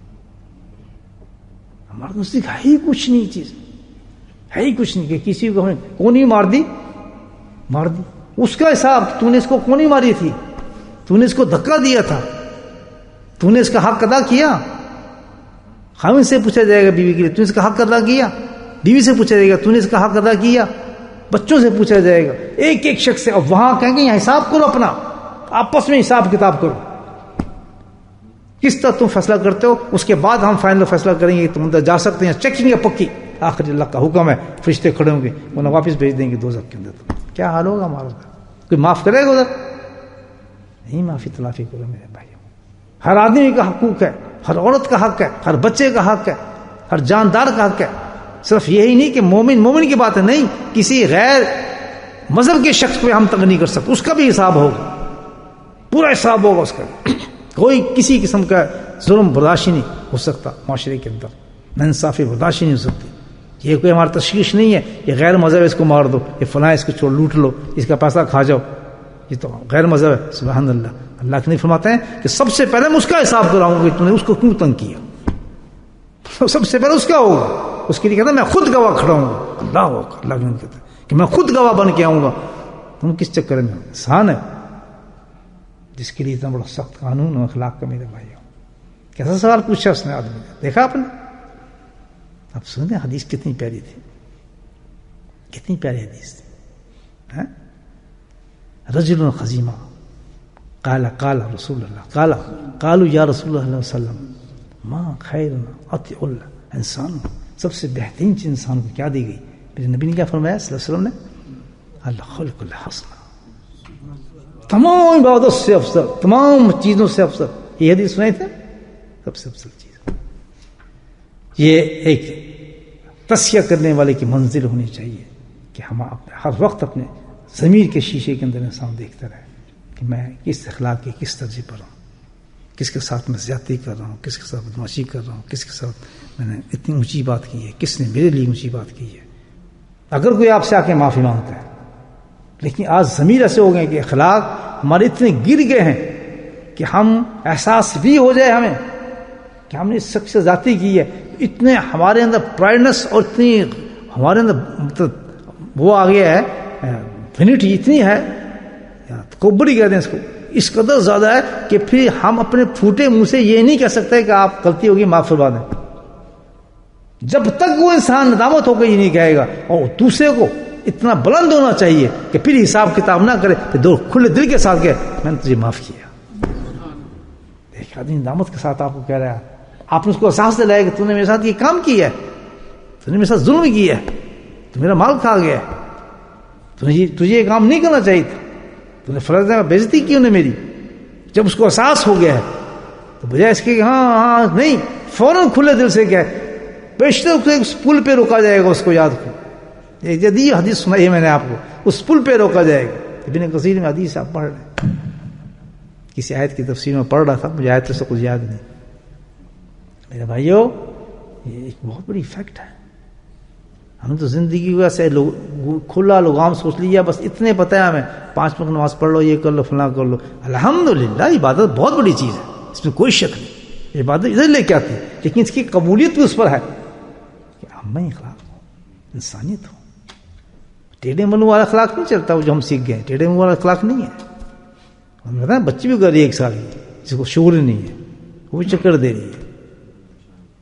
ہمارے دوست ہے ہی کچھ نہیں، چیز ہے ہی کچھ نہیں کہ کسی کو ہمیں کونی مار دی، اس کا حساب. تو نے اس کو کونی ماری تھی، تو نے اس کو دھکا دیا تھا، تو نے اس کا حق ادا کیا. خاوند سے پوچھا جائے گا بیوی کے لیے، تو نے اس کا حق ادا کیا. بیوی سے پوچھا جائے گا تو نے اس کا حق ادا کیا. بچوں سے پوچھا جائے گا، ایک ایک شخص سے. اب وہاں کہیں گے یہاں حساب کرو، اپنا آپس میں حساب کتاب کرو، کس طرح تم فیصلہ کرتے ہو. اس کے بعد ہم فائنل فیصلہ کریں گے تم اندر جا سکتے ہیں. چیکنگ ہے پکی، آخر اللہ کا حکم ہے، فرشتے کھڑے ہوں گے، انہیں واپس بھیج دیں گے دوزخ کے اندر. کیا حال ہوگا ہمارا؟ کوئی معاف کرے گا ادھر؟ نہیں. معافی تلافی کرو میرے بھائی. ہر آدمی کا حقوق ہے، ہر عورت کا حق ہے، ہر بچے کا حق ہے، ہر جاندار کا حق ہے. صرف یہی نہیں کہ مومن کی بات ہے، نہیں، کسی غیر مذہب کے شخص کو ہم تنگ نہیں کر سکتے، اس کا بھی حساب ہوگا، پورا حساب ہوگا اس کا. کوئی کسی قسم کا ظلم برداشت نہیں ہو سکتا معاشرے کے اندر، ناانصافی برداشت نہیں ہو سکتی. یہ کوئی ہماری تشویش نہیں ہے، یہ غیر مذہب ہے اس کو مار دو، یہ فلاں اس کو چھوڑ لوٹ لو، اس کا پیسہ کھا جاؤ، یہ تو غیر مذہب ہے. سبحان اللہ. اللہ کے نہیں فرماتے ہیں کہ سب سے پہلے میں اس کا حساب کراؤں گا کہ تم نے اس کو کیوں تنگ کیا. سب سے پہلے اس کا ہوگا. اس کے لیے کہتا ہے میں خود گواہ کھڑا ہوں گا. اللہ کے نہیں کہتا کہ میں خود گواہ بن کے آؤں گا. تم کس چکر میں انسان ہے جس کے لیے اتنا بڑا سخت قانون و اخلاق کا. میرے بھائی کیسا سوال پوچھا اس نے آدمی نے، دیکھا آپ نے؟ اب سنیں حدیث کتنی پیاری تھی، کتنی پیاری حدیث تھی. رجل خزیمہ قال رسول اللہ قالوا یا رسول اللہ وسلم ما خیر اطیع اللہ. انسان سب سے بہترین چیز انسان کو کیا دی گئی؟ میرے نبی نے کیا فرمایا صلی اللہ علیہ وسلم نے؟ الخلق الحسن. تمام عبادت سے افضل، تمام چیزوں سے افضل. یہ حدیث سنائے تھے، سب سے افضل چیز. یہ ایک تسکیہ کرنے والے کی منزل ہونی چاہیے کہ ہم ہر وقت اپنے ضمیر کے شیشے کے اندر انسان دیکھتا رہے کہ میں کس اخلاق کی کس درجے پر ہوں، کس کے ساتھ میں زیادتی کر رہا ہوں، کس کے ساتھ بدماشی کر رہا ہوں، کس کے ساتھ میں نے اتنی اونچی بات کی ہے، کس نے میرے لیے اونچی بات کی ہے. اگر کوئی آپ سے آ کے معافی مانگتا ہے، لیکن آج ضمیر ایسے ہو گئے کہ اخلاق ہمارے اتنے گر گئے ہیں کہ ہم احساس بھی ہو جائے ہمیں کہ ہم نے اس شخص سے زیادتی کی ہے، اتنے ہمارے اندر پرائڈنس اور اتنی ہمارے اندر مطلب وہ آ گیا ہے، فینٹی اتنی ہے، کوبڑی کہتے ہیں اس کو، اس قدر زیادہ ہے کہ پھر ہم اپنے پھوٹے منہ سے یہ نہیں کہہ سکتے کہ آپ غلطی ہوگی معاف فرما دیں. جب تک وہ انسان ندامت ہو کے یہ نہیں کہے گا، اور دوسرے کو اتنا بلند ہونا چاہیے کہ پھر حساب کتاب نہ کرے، پھر دو کھلے دل کے ساتھ کہے میں نے تجھے معاف کیا. ایک آدمی ندامت کے ساتھ آپ کو کہہ رہا ہے، آپ نے اس کو احساس دلایا کہ تم نے میرے ساتھ یہ کام کیا ہے، تم نے میرے ساتھ ظلم کیا ہے، تو میرا مال کھا گیا ہے، تجھے یہ کام نہیں کرنا چاہیے تھا، تو نے فرض ہے بےزتی کی انہیں میری. جب اس کو احساس ہو گیا ہے تو بجائے اس کے کہ ہاں نہیں، فوراً کھلے دل سے کہے، بیشتر اس پل پہ روکا جائے گا. اس کو یاد کرو، ایک جدید حدیث سنائی ہے میں نے آپ کو، اس پل پہ روکا جائے گا. ابن کثیر میں حدیث آپ پڑھ رہے ہیں، کسی آیت کی تفسیر میں پڑھ رہا تھا، مجھے آیت سے کچھ یاد نہیں. میرے بھائیو یہ ایک بہت بڑی فیکٹ ہے. ہم تو زندگی کو ایسے کھلا لگام سوچ لیا، بس اتنے پتہ ہے ہمیں 5 وقت نماز پڑھ لو، یہ کر لو، فلاں کر لو. الحمدللہ عبادت بہت بڑی چیز ہے، اس میں کوئی شک نہیں، عبادت ادھر لے کے آتی ہے، لیکن اس کی قبولیت بھی اس پر ہے کہ ہم اخلاق ہو، انسانیت ہو. ٹیڑھے منہ والا اخلاق نہیں چلتا وہ جو ہم سیکھ گئے، ٹیڑھے منہ والا اخلاق نہیں ہے. ہم بتائیں بچی بھی کر رہی ہے 1 سال کی، جس کو شعور ہی نہیں ہے، وہ بھی چکر دے رہی ہے،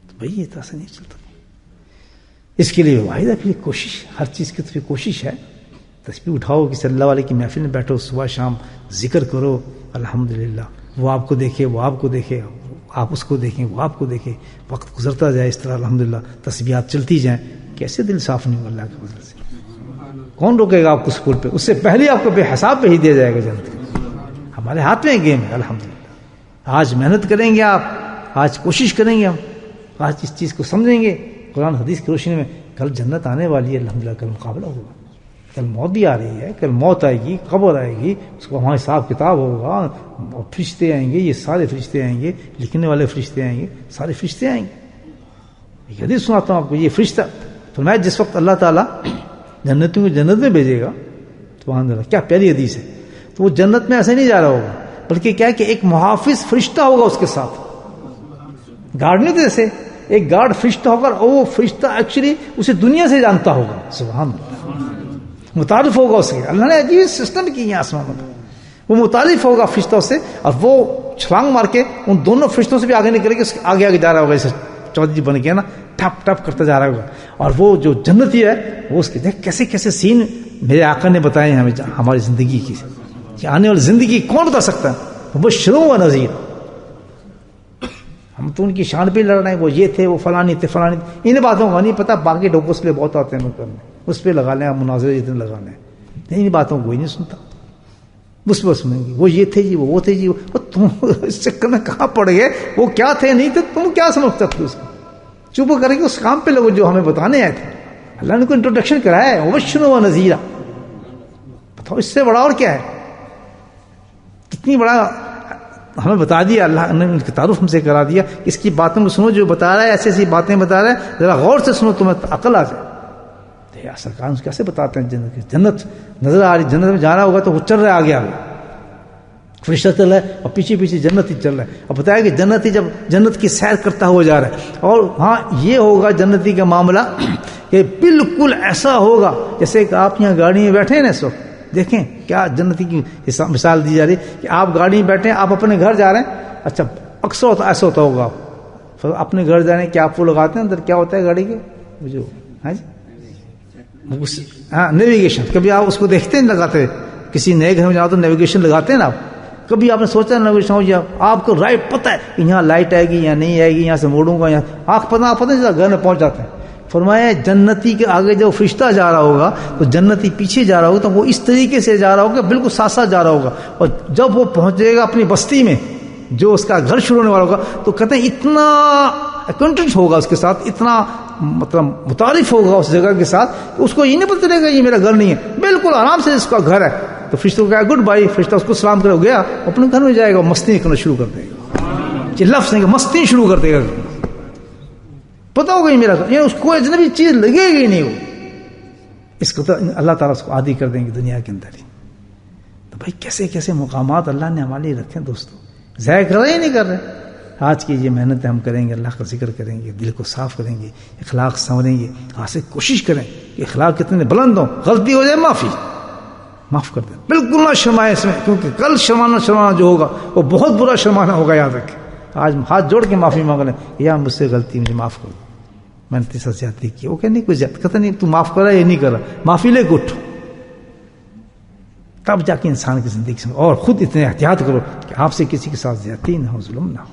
تو بھائی یہ تو ایسا نہیں چلتا. اس کے لیے واحد ہے پھر کوشش، ہر چیز کی تو پھر کوشش ہے. تسبیح اٹھاؤ، کسی اللہ والے کی محفل میں بیٹھو، صبح شام ذکر کرو، الحمدللہ. وہ آپ کو دیکھے، وہ آپ کو دیکھے، آپ اس کو دیکھیں، وہ آپ کو دیکھے، وقت گزرتا جائے اس طرح الحمدللہ، تسبیحات چلتی جائیں. کیسے دل صاف نہیں ہو اللہ کے فضل سے؟ کون روکے گا آپ کو اسکول پہ؟ اس سے پہلے آپ کو بے حساب پہ ہی دیا جائے گا جنت. ہمارے ہاتھ میں گیم ہے الحمدللہ. آج محنت کریں گے آپ، آج کوشش کریں گے ہم، آج اس چیز کو سمجھیں گے قرآن حدیث کی روشنی میں. کل جنت آنے والی ہے الحمدللہ، کل مقابلہ ہوگا، کل موت بھی آ رہی ہے، کل موت آئے گی، قبر آئے گی، اس کو وہاں حساب کتاب ہوگا، فرشتے آئیں گے، یہ سارے فرشتے آئیں گے، لکھنے والے فرشتے آئیں گے، سارے فرشتے آئیں گے. ایک حدیث سناتا ہوں آپ کو. یہ فرشتہ فرمایا جس وقت اللہ تعالیٰ جنتیوں کو جنت میں بھیجے گا، سبحان اللہ، کیا پیاری حدیث ہے. تو وہ جنت میں ایسے نہیں جا رہا ہوگا، بلکہ کیا ہے کہ ایک محافظ فرشتہ ہوگا اس کے ساتھ. گارڈ نہیں جیسے ایک گارڈ فرشتہ ہوگا، اور وہ فرشتہ ایکچولی اسے دنیا سے جانتا ہوگا، سبحان اللہ، متعارف ہوگا اس سے. اللہ نے عجیب سسٹم کی ہے آسمان میں، وہ متعارف ہوگا فرشتوں سے، اور وہ چھلانگ مار کے ان دونوں فرشتوں سے بھی آگے نکل کے اس کے آگے آگے جا رہا ہوگا، ایسے چودھری بن کے نا ٹپ ٹپ کرتا جا رہا ہوگا. اور وہ جو جنتی ہے وہ اس کے دیکھ کیسے کیسے سین میرے آقا نے بتائے ہیں ہمیں ہماری زندگی کی، کہ آنے والی زندگی کون بتا سکتا ہے. وہ شروع و نذیر، ہم تو ان کی شان پہ لڑ رہے ہیں، وہ یہ تھے، وہ فلانی تھے، فلانی تھے. ان باتوں کا نہیں پتا، باقی ڈوکو اس پہ بہت آتے ہیں کرنے، اس پہ لگا لیں، مناظرے جتنے لگا لیں، ان باتوں کو کوئی نہیں سنتا. اس پہ سنیں گے وہ یہ تھے جی، وہ تھے جی، وہ تم اس چکر میں کہاں پڑ گئے، وہ کیا تھے نہیں تھے، تم کیا سمجھ سکتے اس کو. چپ کریں گے اس کام پہ لوگ جو ہمیں بتانے آئے تھے. اللہ نے کو انٹروڈکشن کرایا ہے، مبشر و نذیرا. بتاؤ اس سے بڑا اور کیا ہے؟ کتنی بڑا ہمیں بتا دیا اللہ نے، ان کی تعارف ہم سے کرا دیا. اس کی باتوں کو سنو، جو بتا رہا ہے ایسی ایسی باتیں بتا رہا ہے، ذرا غور سے سنو، تمہیں عقل آ جائے. سرکار کیسے بتاتے ہیں جنت کی، جنت نظر آ رہی، جنت میں جا رہا ہوگا تو وہ چل رہا ہے آگے آگے، فرشتہ چل رہا ہے، اور پیچھے پیچھے جنت ہی چل رہا ہے. اور بتایا کہ جنتی جب جنت کی سیر کرتا ہوا جا رہا ہے، اور ہاں یہ ہوگا جنتی کا معاملہ کہ بالکل ایسا ہوگا جیسے کہ آپ یہاں گاڑی میں بیٹھے ہیں نا اس وقت. دیکھیں کیا جنتی کی مثال دی جا رہی ہے کہ آپ گاڑی میں بیٹھے ہیں، آپ اپنے گھر جا رہے ہیں. اچھا اکثر ہوتا ایسا ہوتا ہوگا، آپ اپنے گھر جانے کیا آپ وہ لگاتے ہیں اندر، کیا ہوتا ہے گاڑی کے جو ہاں جی، ہاں نیویگیشن. کبھی آپ اس کو دیکھتے ہیں لگاتے، کسی نئے گھر میں جاؤ تو نیویگیشن لگاتے ہیں نا آپ. کبھی آپ نے سوچا نیویگیشن ہو جائے، آپ کو رائٹ پتہ ہے کہ یہاں لائٹ آئے گی یا نہیں آئے گی، یہاں سے موڑوں گا، یہاں آنکھ پتہ گھر میں پہنچ جاتے ہیں. فرمایا جنتی کے آگے جب فرشتہ جا رہا ہوگا تو جنتی پیچھے جا رہا ہوگا، تو وہ اس طریقے سے جا رہا ہوگا بالکل ساتھ ساتھ جا رہا ہوگا. اور جب وہ پہنچے گا اپنی بستی میں جو اس کا گھر شروع ہونے والا ہوگا، تو کہتے ہیں اتنا اکاؤنٹنٹ ہوگا اس کے ساتھ، اتنا مطلب متعارف ہوگا اس جگہ کے ساتھ، اس کو یہ نہیں پتہ چلے گا یہ میرا گھر نہیں ہے، بالکل آرام سے اس کا گھر ہے. تو فرشتہ کو کہا گڈ بائی، فرشتہ اس کو سلام کرے گیا، اپنے گھر میں جائے گا، مستی کرنا شروع کر دے گا. یہ لفظ نہیں کہ مستی شروع کر دے گا، پتہ ہوگا یہ میرا گھر، یہ اس کو اجنبی چیز لگے گی نہیں. وہ اس کو تو اللہ تعالیٰ اس کو عادی کر دیں گے دنیا کے اندر ہی. تو بھائی کیسے کیسے مقامات اللہ نے ہمارے لیے رکھے ہیں دوستوں، ضائع کر رہے ہی نہیں کر رہے. آج کی یہ محنتیں ہم کریں گے، اللہ کا ذکر کریں گے، دل کو صاف کریں گے، اخلاق سنوریں گے. آج سے کوشش کریں کہ اخلاق کتنے بلند ہوں، غلطی ہو جائے معاف کر دیں، بالکل نہ شرمائے اس میں، کیونکہ کل شرمانا جو ہوگا وہ بہت برا شرمانا ہوگا. یاد رکھیں، آج ہاتھ جوڑ کے معافی مانگ لیں، یا مجھ سے غلطی، مجھے معاف کر دو، میں نے تیسا زیادتی کی. وہ کہ نہیں کوئی زیادتی، کہتا نہیں تو معاف کر رہا ہے یا نہیں کر رہا، معافی لے کے اٹھو، تب جا کے انسان کی زندگی سے. اور خود اتنے احتیاط کرو کہ آپ سے کسی کے ساتھ زیادتی نہ ہو، ظلم نہ ہو.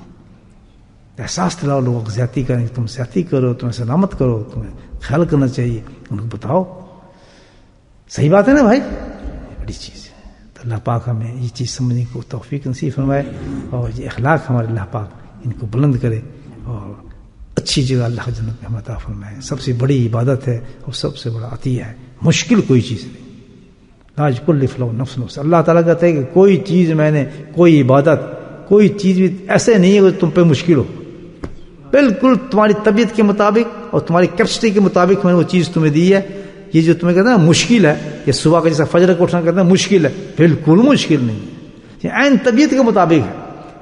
احساس دلاؤ لوگوں کو زیادتی کریں، تم زیادتی کرو، تم سلامت کرو، تمہیں خیال کرنا چاہیے، ان کو بتاؤ. صحیح بات ہے نا بھائی، بڑی چیز ہے. تو اللہ پاک ہمیں یہ چیز سمجھنے کو توفیق نصیب فرمائے، اور یہ اخلاق ہمارے اللہ پاک ان کو بلند کرے، اور اچھی جگہ اللہ جنت میں ہم عطا فرمائے. سب سے بڑی عبادت ہے اور سب سے بڑا عطیہ ہے، مشکل کوئی چیز نہیں. لاج کل فلو نفس نفس. اللہ تعالیٰ کہتے ہیں کہ کوئی چیز میں نے، کوئی عبادت، کوئی چیز بھی ایسے نہیں ہے کہ تم پہ مشکل ہو. بالکل تمہاری طبیعت کے مطابق اور تمہاری کیپیسٹی کے مطابق میں نے وہ چیز تمہیں دی ہے. یہ جو تمہیں کہتے ہیں نا مشکل ہے، یہ صبح کا جیسا فجر کو اٹھنا کہتے ہیں مشکل ہے، بالکل مشکل نہیں ہے، یہ عین طبیعت کے مطابق ہے.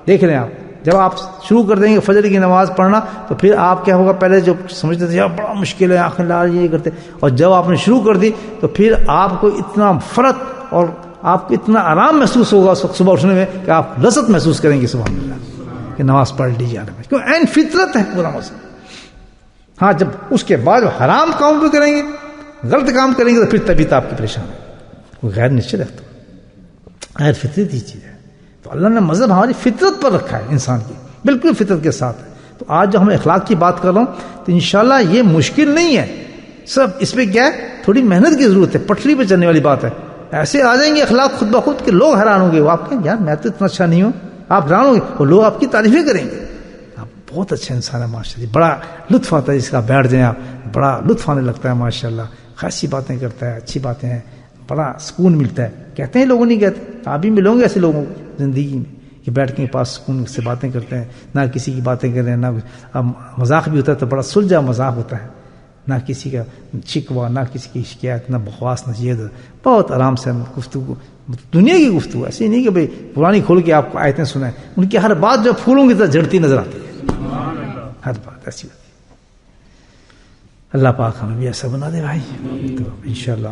دیکھ لیں آپ، جب آپ شروع کر دیں گے فجر کی نماز پڑھنا تو پھر آپ کیا ہوگا، پہلے جو سمجھتے تھے یار بڑا مشکل ہے، آنکھیں لال یہ کرتے، اور جب آپ نے شروع کر دی تو پھر آپ کو اتنا فرق اور آپ کو اتنا آرام محسوس ہوگا اس وقت صبح اٹھنے میں کہ آپ لذت محسوس کریں گے سبحان اللہ کہ نماز پڑھ لی جا رہی ہے، کیوں عین فطرت ہے پورا موسم. ہاں جب اس کے بعد حرام کام بھی کریں گے، غلط کام کریں گے، تو پھر طبیعت آپ کی پریشان ہے. کوئی غیر نشچل رکھتا غیر فطرت ہی چیز ہے. تو اللہ نے مذہب ہماری فطرت پر رکھا ہے انسان کی، بالکل فطرت کے ساتھ ہے. تو آج جو ہم اخلاق کی بات کر رہا ہوں تو انشاءاللہ یہ مشکل نہیں ہے، سب اس پہ کیا ہے، تھوڑی محنت کی ضرورت ہے، پٹری پہ چلنے والی بات ہے. ایسے آ جائیں گے اخلاق خود بخود کہ لوگ حیران ہوں گے. وہ آپ کہیں یار میں تو اتنا اچھا نہیں ہوں، آپ حیران ہوں گے، اور لوگ آپ کی تعریفیں کریں گے. آپ بہت اچھا انسان ہے ماشاء اللہ، بڑا لطف آتا ہے اس کا، بیٹھ جائیں آپ بڑا لطف آنے لگتا ہے ماشاء اللہ. خاصی باتیں کرتا ہے، اچھی باتیں ہیں، بڑا سکون ملتا ہے. کہتے ہیں لوگوں نہیں کہتے، آپ بھی ملو گے ایسے لوگوں زندگی میں کہ بیٹھ کے پاس سکون سے باتیں کرتے ہیں، نہ کسی کی باتیں کریں، نہ مذاق بھی ہوتا ہے تو بڑا سلجھا مذاق ہوتا ہے، نہ کسی کا شکوہ، نہ کسی کی شکایت، نہ بکواس، نہ یہ. بہت آرام سے گفتگو، دنیا کی گفتگو، ایسی نہیں کہ بھئی پرانی کھول کے آپ کو آیتیں سنائیں. ان کی ہر بات جو پھولوں کی طرح جھڑتی نظر آتی ہے، ہر بات ایسی ہوتی ہے. اللہ پاک ہمیں بھی ایسا بنا دے بھائی. تو انشاءاللہ